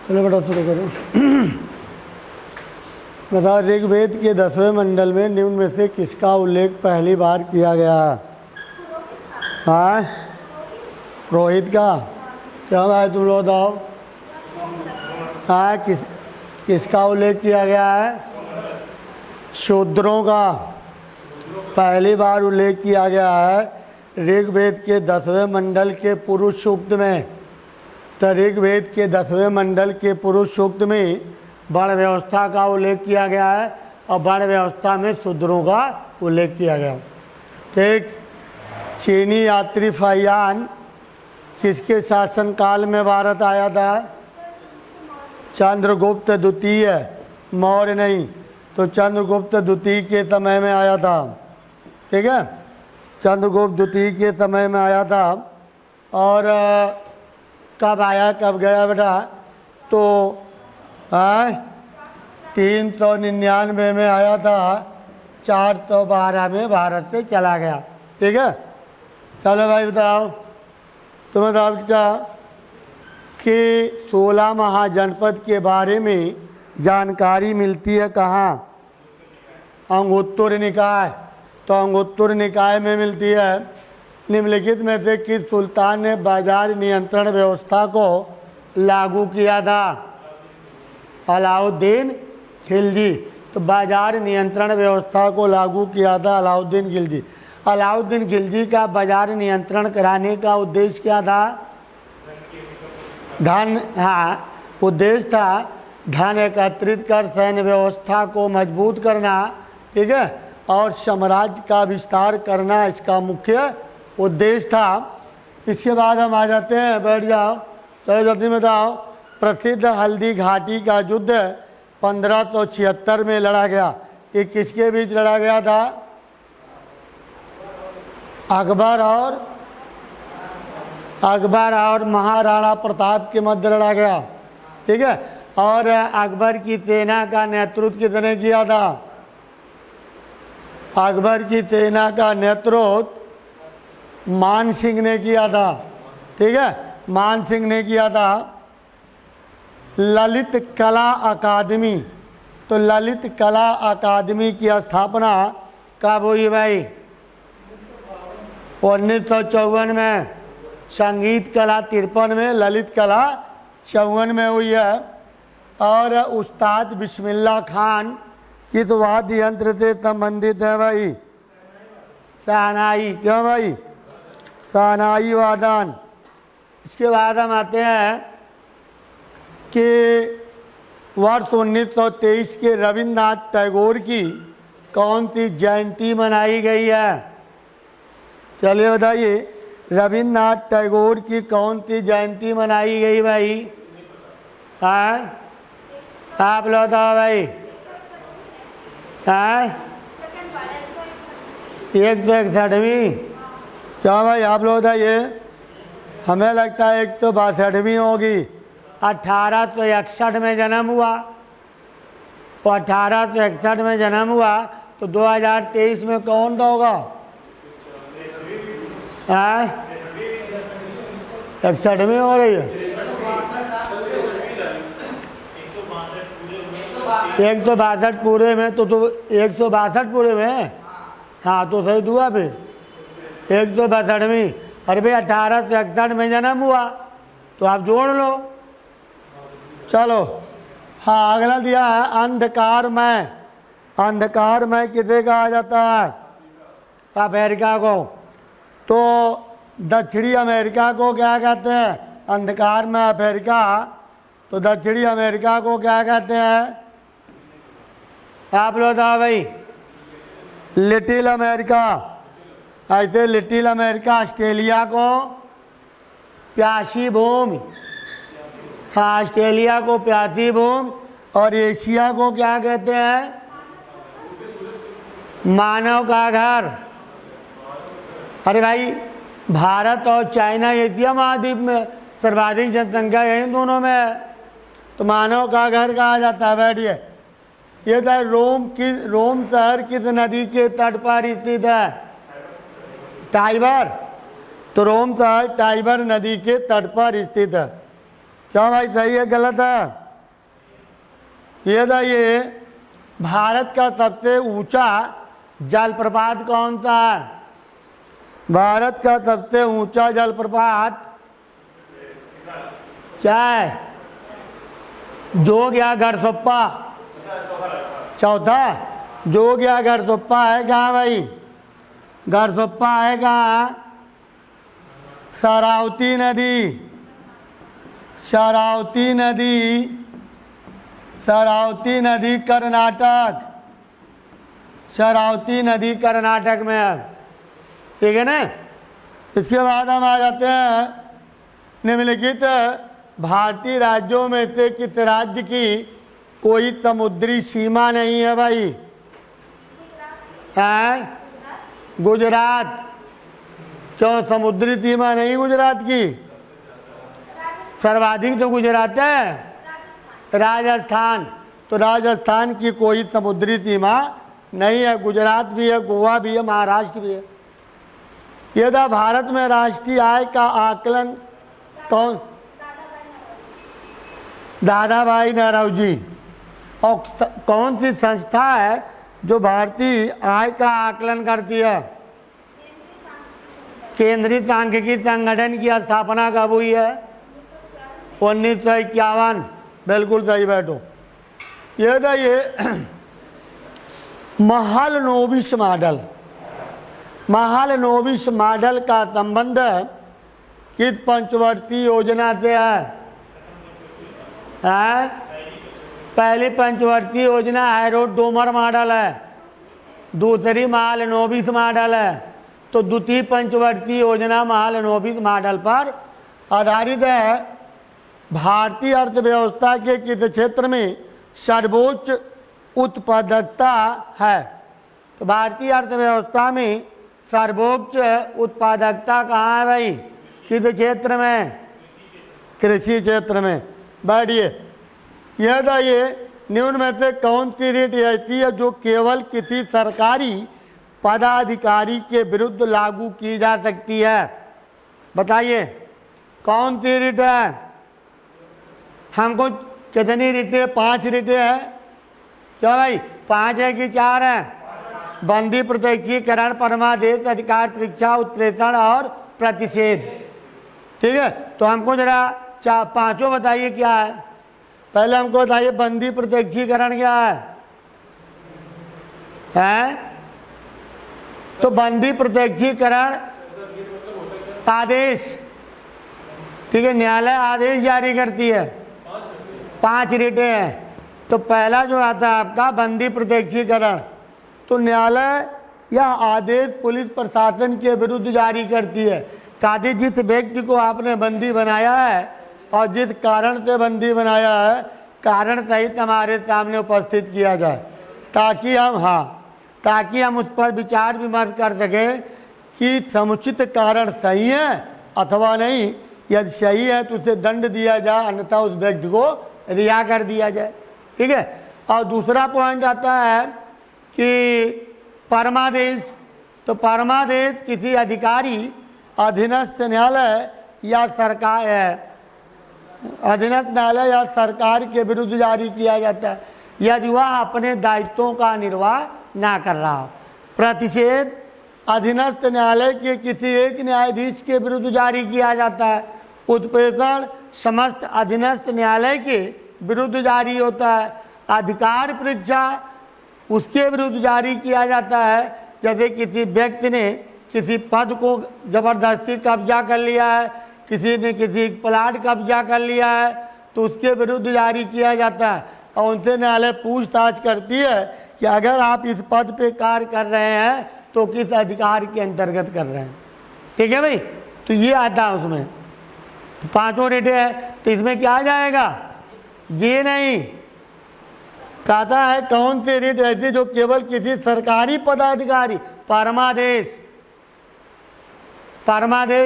चलो बेटा शुरू करो। बताओ ऋग्वेद के 10वें मंडल में निम्न में से किसका उल्लेख पहली बार किया गया है? हाँ, पुरोहित का। क्या भाई तुम लोग बताओ। हाँ, किसका उल्लेख किया गया है? शूद्रों का पहली बार उल्लेख किया गया है ऋग्वेद के 10वें मंडल के पुरुष सूक्त में। तो ऋग्वेद के 10वें मंडल के पुरुष सूक्त में वर्ण व्यवस्था का उल्लेख किया गया है और वर्ण व्यवस्था में शूद्रों का उल्लेख किया गया। ठीक। चीनी यात्री फाहियान किसके शासनकाल में भारत आया था? चंद्रगुप्त द्वितीय, मौर्य नहीं, तो चंद्रगुप्त द्वितीय के समय में आया था। ठीक है, चंद्रगुप्त द्वितीय के समय में आया था। और कब आया कब गया बेटा? तो 399 में आया था, 412 में भारत से चला गया। ठीक है, चलो भाई बताओ। तुम्हें बताओ क्या कि 16 महाजनपद के बारे में जानकारी मिलती है कहाँ? अंगुत्तर निकाय। तो अंगुत्तर निकाय में मिलती है। निम्नलिखित में से किस सुल्तान ने बाजार नियंत्रण व्यवस्था को लागू किया था? अलाउद्दीन खिलजी। तो बाजार नियंत्रण व्यवस्था को लागू किया था अलाउद्दीन खिलजी। अलाउद्दीन खिलजी का बाजार नियंत्रण कराने का उद्देश्य क्या था? धन, हाँ, उद्देश्य था धन एकत्रित कर सैन्य व्यवस्था को मजबूत करना। ठीक है, और साम्राज्य का विस्तार करना इसका मुख्य उद्देश्य था। इसके बाद हम आ जाते हैं, बैठ जाओ। तो जल्दी बताओ। प्रसिद्ध हल्दी घाटी का युद्ध 1576 में लड़ा गया। ये किसके बीच लड़ा गया था? अकबर और महाराणा प्रताप के मध्य लड़ा गया। ठीक है, और अकबर की सेना का नेतृत्व किसने किया था? अकबर की सेना का नेतृत्व मान सिंह ने किया था। ठीक है, मान सिंह ने किया था। ललित कला अकादमी, तो ललित कला अकादमी की स्थापना कब हुई भाई? 1954 में। संगीत कला 53 में, ललित कला 54 में हुई है। और उस्ताद बिस्मिल्लाह खान किस वाद्य यंत्र से संबंधित है भाई? शहनाई। क्यों भाई? शहनाई वादन। इसके बाद हम आते हैं कि वर्ष 1923 के रविन्द्रनाथ टैगोर की कौन सी जयंती मनाई गई है? चलिए बताइए, रविन्द्रनाथ टैगोर की कौन सी जयंती मनाई गई भाई? हाँ, आप लोग बताओ भाई। हाँ, 161वीं। क्या भाई आप लोग बताइए। हमें लगता है 162वीं होगी। 1861 में जन्म हुआ, तो 1861 में जन्म हुआ, तो 2023 में कौन सा होगा? 61वीं हो रही है। 162 पूरे में, तो 162 पूरे में। हाँ, तो सही दुआ फिर 162वीं। अरे भाई 1861 में जन्म हुआ, तो आप जोड़ लो। चलो, हाँ, अगला दिया है अंधकारमय। अंधकारमय किसे कहा जाता है? अमेरिका को। तो दक्षिणी अमेरिका को क्या कहते हैं? अंधकारमय अमेरिका। तो दक्षिणी अमेरिका को क्या कहते हैं? आप लोग बताओ भाई। Little America. ऐसे लिटिल अमेरिका। ऑस्ट्रेलिया को प्यासी भूमि। हाँ, ऑस्ट्रेलिया को प्यासी भूमि। और एशिया को क्या कहते हैं? मानव का घर। अरे भाई, भारत और चाइना एशिया महाद्वीप में सर्वाधिक जनसंख्या है इन दोनों में है, तो मानव का घर कहा जाता है। बैठिए। ये था रोम शहर किस नदी के तट पर स्थित है? टाइबर। तो रोम शहर टाइबर नदी के तट पर स्थित है। क्या भाई सही है गलत है? ये बताइए भारत का सबसे ऊंचा जलप्रपात कौन सा है? भारत का सबसे ऊंचा जलप्रपात क्या है? जोग या गरसोप्पा? चौथा जोग या गरसोप्पा है कहाँ भाई? गरसोप्पा है कहाँ? शरावती नदी, शरावती नदी, शरावती नदी कर्नाटक, शरावती नदी कर्नाटक में है। ठीक है ना? इसके बाद हम आ जाते हैं निम्नलिखित भारतीय राज्यों में से किस राज्य की कोई समुद्री सीमा नहीं है भाई? है गुजरात। क्यों समुद्री सीमा नहीं गुजरात की? सर्वाधिक तो गुजरात है। राजस्थान, तो राजस्थान की कोई समुद्री सीमा नहीं है। गुजरात भी है, गोवा भी है, महाराष्ट्र भी है। ये था भारत में राष्ट्रीय आय का आकलन कौन? दादा भाई नौरोजी। और कौन सी संस्था है जो भारतीय आय का आकलन करती है? केंद्रीय सांख्यिकी संगठन की स्थापना कब हुई है? 1951। बिल्कुल सही बैठो। ये था ये महालनोबिस मॉडल। महालनोबिस मॉडल का संबंध किस पंचवर्षीय योजना से है? पहली पंचवर्षीय योजना हैरोड-डोमर मॉडल है, दूसरी महालनोबिस मॉडल है। तो द्वितीय पंचवर्षीय योजना महालनोबिस मॉडल पर आधारित है। भारतीय अर्थव्यवस्था के किस क्षेत्र में सर्वोच्च उत्पादकता है? तो भारतीय अर्थव्यवस्था में सर्वोच्च उत्पादकता कहाँ है भाई? किस क्षेत्र में? कृषि क्षेत्र में। बैठिए। यह था ये निम्न में से कौन सी रीट ऐसी है जो केवल किसी सरकारी पदाधिकारी के विरुद्ध लागू की जा सकती है? बताइए कौन सी रीट है? हमको कितनी रीटें? 5 रीटें हैं। क्या भाई 5 है कि 4 है? बंदी, प्रत्यक्षीकरण, परमादेश, अधिकार परीक्षा, उत्प्रेषण और प्रतिषेध। ठीक है, तो हमको जरा पांचों बताइए क्या है। पहले हमको बताइए बंदी प्रत्यक्षीकरण क्या है? तो बंदी प्रत्यक्षीकरण आदेश, ठीक है, न्यायालय आदेश जारी करती है। 5 रीटें हैं। तो पहला जो आता है आपका बंदी प्रत्यक्षीकरण, तो न्यायालय या आदेश पुलिस प्रशासन के विरुद्ध जारी करती है। ताकि जिस व्यक्ति को आपने बंदी बनाया है और जिस कारण से बंदी बनाया है, कारण सहित हमारे सामने उपस्थित किया जाए, ताकि हम उस पर विचार विमर्श कर सकें कि समुचित कारण सही है अथवा नहीं। यदि सही है तो उसे दंड दिया जाए, अन्यथा उस व्यक्ति को रिहा कर दिया जाए। ठीक है। और दूसरा पॉइंट आता है कि परमादेश। तो परमादेश किसी अधिकारी, अधीनस्थ न्यायालय या सरकार अधीनस्थ न्यायालय या सरकार के विरुद्ध जारी किया जाता है यदि वह अपने दायित्वों का निर्वाह ना कर रहा हो। प्रतिषेध अधीनस्थ न्यायालय के किसी एक न्यायाधीश के विरुद्ध जारी किया जाता है। उत्प्रेषण समस्त अधीनस्थ न्यायालय के विरुद्ध जारी होता है। अधिकार परीक्षा उसके विरुद्ध जारी किया जाता है जैसे किसी व्यक्ति ने किसी पद को जबरदस्ती कब्जा कर लिया है, किसी ने किसी प्लाट कब्जा कर लिया है, तो उसके विरुद्ध जारी किया जाता है। और उनसे न्यायालय पूछताछ करती है कि अगर आप इस पद पे कार्य कर रहे हैं तो किस अधिकार के अंतर्गत कर रहे हैं। ठीक है भाई, तो ये आता है उसमें। तो 5 रेटे है, तो इसमें क्या आ जाएगा? ये नहीं कहता है कौन से रेट ऐसे जो केवल किसी सरकारी पदाधिकारी, परमादेश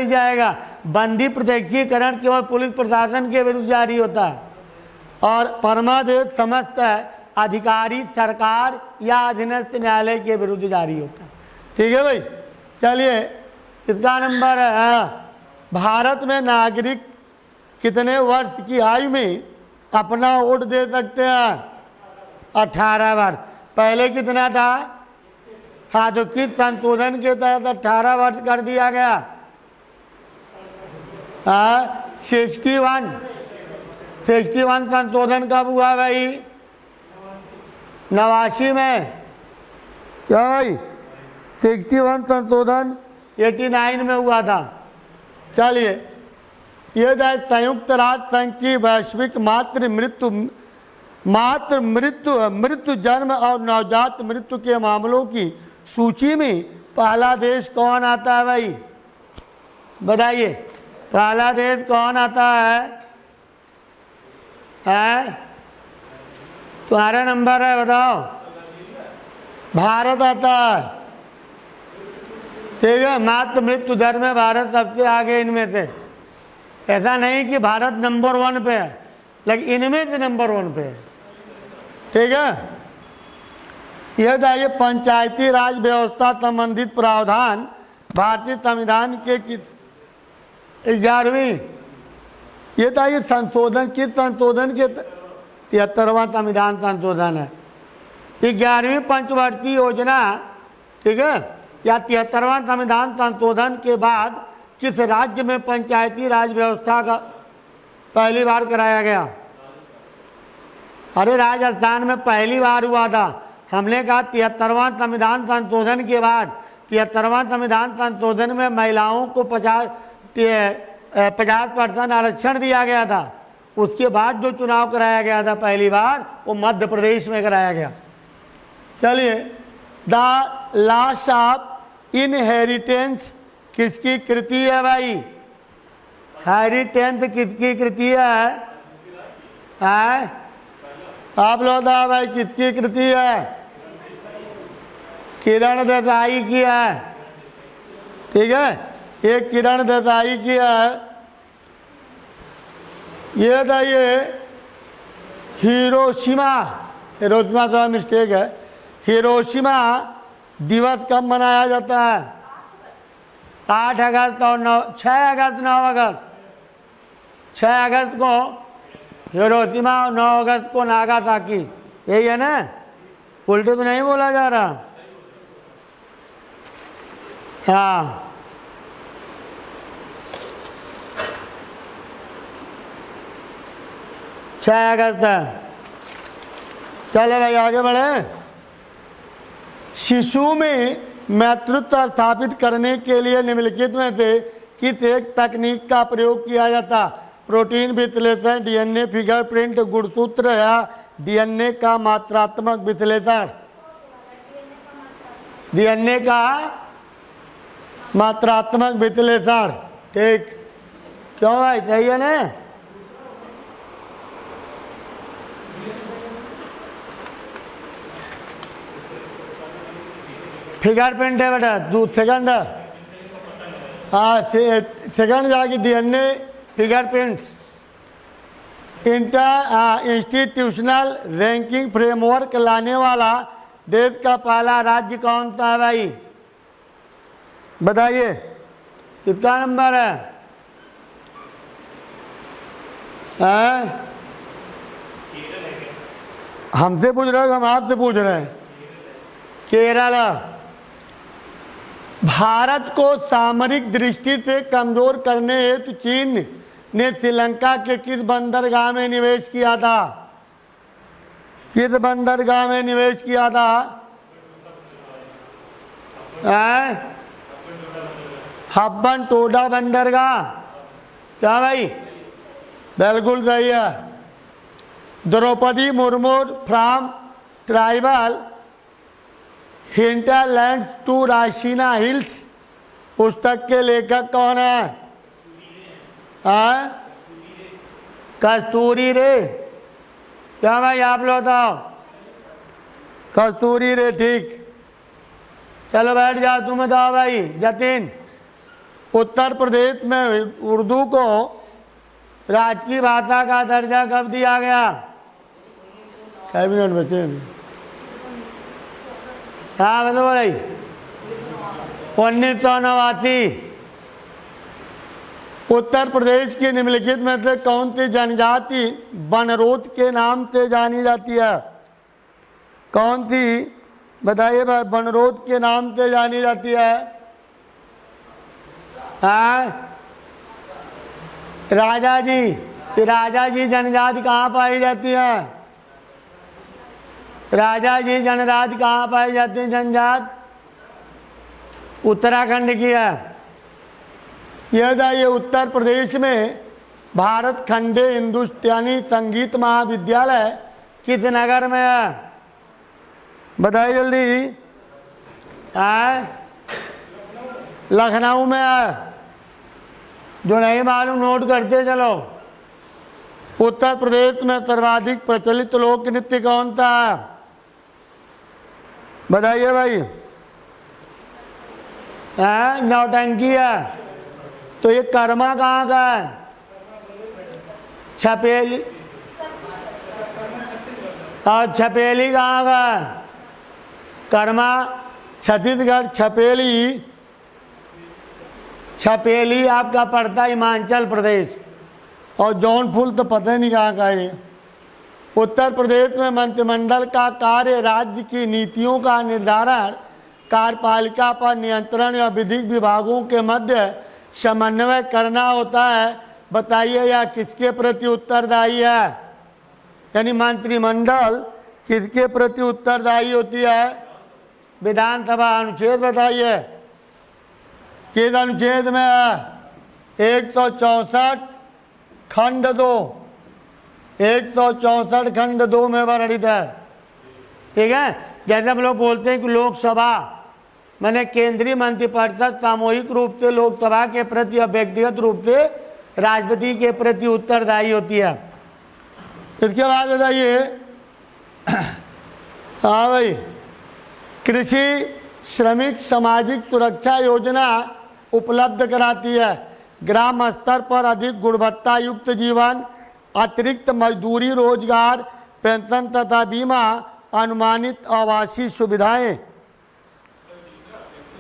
जाएगा। बंदी प्रत्यक्षीकरण केवल पुलिस प्रशासन के विरुद्ध जारी होता है और परमादेश समस्त अधिकारी, सरकार या अधीनस्थ न्यायालय के विरुद्ध जारी होता है। ठीक है भाई, चलिए इसका नंबर है भारत में नागरिक कितने वर्ष की आयु में अपना वोट दे सकते हैं? 18 वर्ष। पहले कितना था? हाँ, तो किस संशोधन के तहत 18 वर्ष कर दिया गया? 61 संशोधन कब हुआ भाई? 89 में। क्या भाई? 61 संशोधन 89 में हुआ था। चलिए, ये संयुक्त राष्ट्र संघ की वैश्विक मृत्यु जन्म और नवजात मृत्यु के मामलों की सूची में पहला देश कौन आता है भाई? बताइए, पहला देश कौन आता है? तुम्हारा नंबर है, बताओ। भारत आता है। ठीक है, मातृ मृत्यु दर में भारत सबसे आगे इनमें से। ऐसा नहीं कि भारत नंबर 1 पे है, लेकिन इनमें से नंबर 1 पे है। ठीक है, यह था पंचायती राज व्यवस्था संबंधित प्रावधान भारतीय संविधान के 11वीं। ये था ये संशोधन, किस संशोधन के? 73वां संविधान संशोधन है। 11वीं पंचवर्षीय योजना, ठीक है, या 73वां संविधान संशोधन के बाद किस राज्य में पंचायती राज व्यवस्था का पहली बार कराया गया? अरे राजस्थान में पहली बार हुआ था। हमने कहा 73वां संविधान संशोधन के बाद 73वां संविधान संशोधन में महिलाओं को 50% आरक्षण दिया गया था। उसके बाद जो चुनाव कराया गया था पहली बार, वो मध्य प्रदेश में कराया गया। चलिए, द लॉस ऑफ इनहेरिटेंस किसकी कृति है भाई? हेरिटेंस किसकी कृति है? आप लोग भाई किसकी कृति है? किरण देसाई की है। ठीक है, ये किरण देसाई की है। ये था हिरोशिमा थोड़ा मिस्टेक है। हिरोशिमा दिवस कब मनाया जाता है? 8 अगस्त और 6 अगस्त 9 अगस्त। 6 अगस्त को हिरोशिमा और 9 अगस्त को नागासाकी। यही है ना? उल्टे तो नहीं बोला जा रहा। हाँ, छह अगस्त है। चले भाई आगे बढ़े। शिशु में मातृत्व स्थापित करने के लिए निम्नलिखित में से किस एक तकनीक का प्रयोग किया जाता? प्रोटीन विश्लेषण, डीएनए फिंगरप्रिंट, गुणसूत्र या डीएनए का मात्रात्मक विश्लेषण? डीएनए का मात्रात्मक विश्लेषण। ठीक, क्यों भाई? सही है ना? फिंगरप्रिंट है बेटा, सेकंड। हाँ, सेकंड जाके DNA fingerprints. Institutional ranking framework लाने वाला देश का पहला राज्य कौन सा है भाई? बताइए, कितना नंबर है? हमसे पूछ रहे हो, हम आपसे पूछ रहे हैं। केरल। भारत को सामरिक दृष्टि से कमजोर करने हेतु चीन ने श्रीलंका के किस बंदरगाह में निवेश किया था? किस बंदरगाह में निवेश किया था? हब्बन-टोडा बंदरगाह। क्या भाई? बिल्कुल सही है। Draupadi Murmu from tribal hinterland to Raisina Hills पुस्तक के लेखक कौन है? कस्तूरी रे। क्या भाई आप लोग बताओ? कस्तूरी रे। ठीक, चलो बैठ जाओ। तुम बताओ भाई जतिन, उत्तर प्रदेश में उर्दू को राजकीय भाषा का दर्जा कब दिया गया? कैबिनेट बचे अभी। हाँ बोलो भाई। 1989। उत्तर प्रदेश की निम्नलिखित में से कौन सी जनजाति बनरोध के नाम से जानी जाती है? कौन सी बताइए भाई बनरोध के नाम से जानी जाती है? राजा जी, राजा जी जनजाति कहाँ पाई जाती है? राजा जी जनजाति कहाँ पाई जाती है? जनजात उत्तराखंड की है। ये उत्तर प्रदेश में भारत खंडे हिंदुस्तानी संगीत महाविद्यालय किस नगर में है? बताइए जल्दी। लखनऊ में है। जो नहीं मालूम नोट करते चलो। उत्तर प्रदेश में सर्वाधिक प्रचलित लोक नृत्य कौन सा है? बताइए भाई। नौटंकी है। तो ये कर्मा कहाँ का है? छपेली। और छपेली कहाँ का है? कर्मा छत्तीसगढ़। छपेली, छपेली आपका पड़ता है हिमाचल प्रदेश। और जौनपुर तो पता ही नहीं कहाँ का है। उत्तर प्रदेश में मंत्रिमंडल का कार्य राज्य की नीतियों का निर्धारण, कार्यपालिका पर नियंत्रण या विधिक विभागों के मध्य समन्वय करना होता है। बताइए यह किसके प्रति उत्तरदायी है? यानी मंत्रिमंडल किसके प्रति उत्तरदायी होती है? विधानसभा। अनुच्छेद बताइए किस अनुच्छेद में है? 164 खंड 2। 164 खंड 2 में वर्णित है। ठीक है। जैसे हम लोग बोलते हैं कि लोकसभा मैंने केंद्रीय मंत्रिपरिषद सामूहिक रूप से लोकसभा के प्रति या व्यक्तिगत रूप से राष्ट्रपति के प्रति उत्तरदायी होती है। इसके बाद बताइए। हाँ भाई, कृषि श्रमिक सामाजिक सुरक्षा योजना उपलब्ध कराती है। ग्राम स्तर पर अधिक गुणवत्ता युक्त जीवन, अतिरिक्त मजदूरी, रोजगार, पेंशन तथा बीमा, अनुमानित आवासीय सुविधाएं।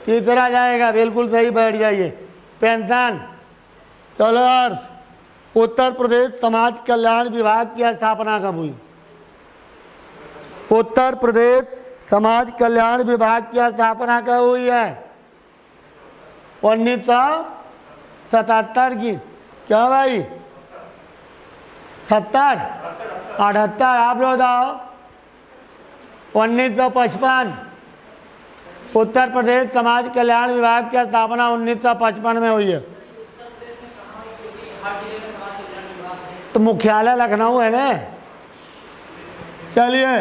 तीसरा जाएगा, बिल्कुल सही, बैठ जाइए। पेंशन। चलो अर्थ। उत्तर प्रदेश समाज कल्याण विभाग की स्थापना कब हुई? उत्तर प्रदेश समाज कल्याण विभाग की स्थापना कब हुई है? 1977 की। क्या भाई? 70 78? आप लोग आओ। 1955। उत्तर प्रदेश समाज कल्याण विभाग की स्थापना 1955 में हुई है। तो मुख्यालय लखनऊ है ना। चलिए,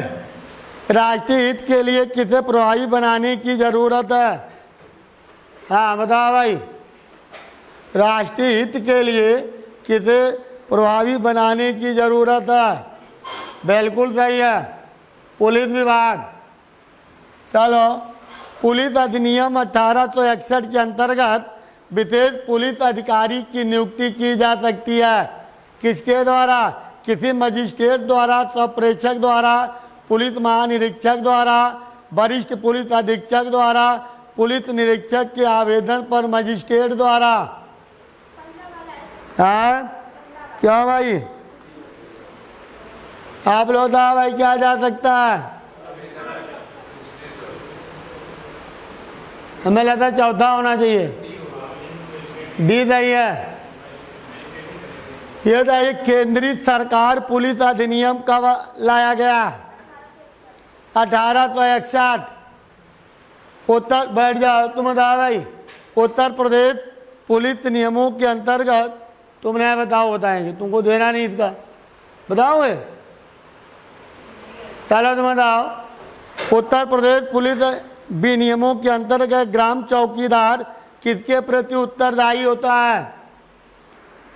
राष्ट्रीय हित के लिए किसे प्रभावी बनाने की जरूरत है? हाँ बताओ भाई। राष्ट्रीय हित के लिए किसे प्रभावी बनाने की जरूरत है? बिल्कुल सही है, पुलिस विभाग। चलो, पुलिस अधिनियम 1861 के अंतर्गत विशेष पुलिस अधिकारी की नियुक्ति की जा सकती है। किसके द्वारा? किसी मजिस्ट्रेट द्वारा, सब प्रेक्षक द्वारा, पुलिस महानिरीक्षक द्वारा, वरिष्ठ पुलिस अधीक्षक द्वारा, पुलिस निरीक्षक के आवेदन पर मजिस्ट्रेट द्वारा। हाँ क्या भाई? आप लोग भाई क्या जा सकता है? हमें लगता है चौथा होना चाहिए। डी सही है। ये था एक केंद्रीय सरकार पुलिस अधिनियम कब लाया गया? 1861। उत्तर बैठ जाओ तुम बताओ भाई। उत्तर प्रदेश पुलिस नियमों के अंतर्गत तुम नहीं बताओ, बताएंगे तुमको देना नहीं इसका, बताओगे? चलो तुम बताओ। उत्तर प्रदेश पुलिस विनियमों के अंतर्गत ग्राम चौकीदार किसके प्रति उत्तरदायी होता है?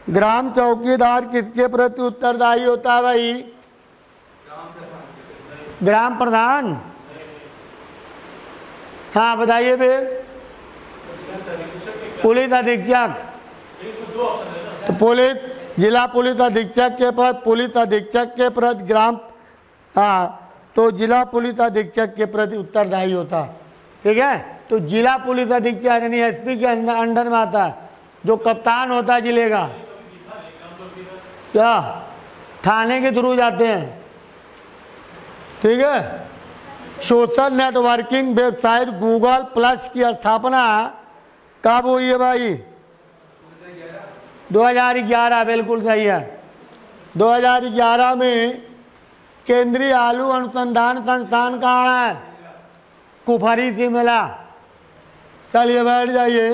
ग्राम चौकीदार किसके प्रति उत्तरदायी होता है भाई? ग्राम प्रधान। हाँ बताइए फिर। पुलिस अधीक्षक। तो पुलिस जिला पुलिस अधीक्षक के पद, पुलिस अधीक्षक के प्रति ग्राम, हाँ तो जिला पुलिस अधीक्षक के प्रति उत्तरदायी होता। ठीक है। तो जिला पुलिस अधीक्षक यानी एसपी के अंडर में आता है। जो कप्तान होता है जिले का, क्या थाने के थ्रू जाते हैं। ठीक है। Social networking website Google plus की स्थापना कब हुई है भाई? 2011, बिल्कुल सही है। 2011 में केंद्रीय आलू अनुसंधान संस्थान कहाँ है? कुफरी से मिला। चलिए बैठ जाइए।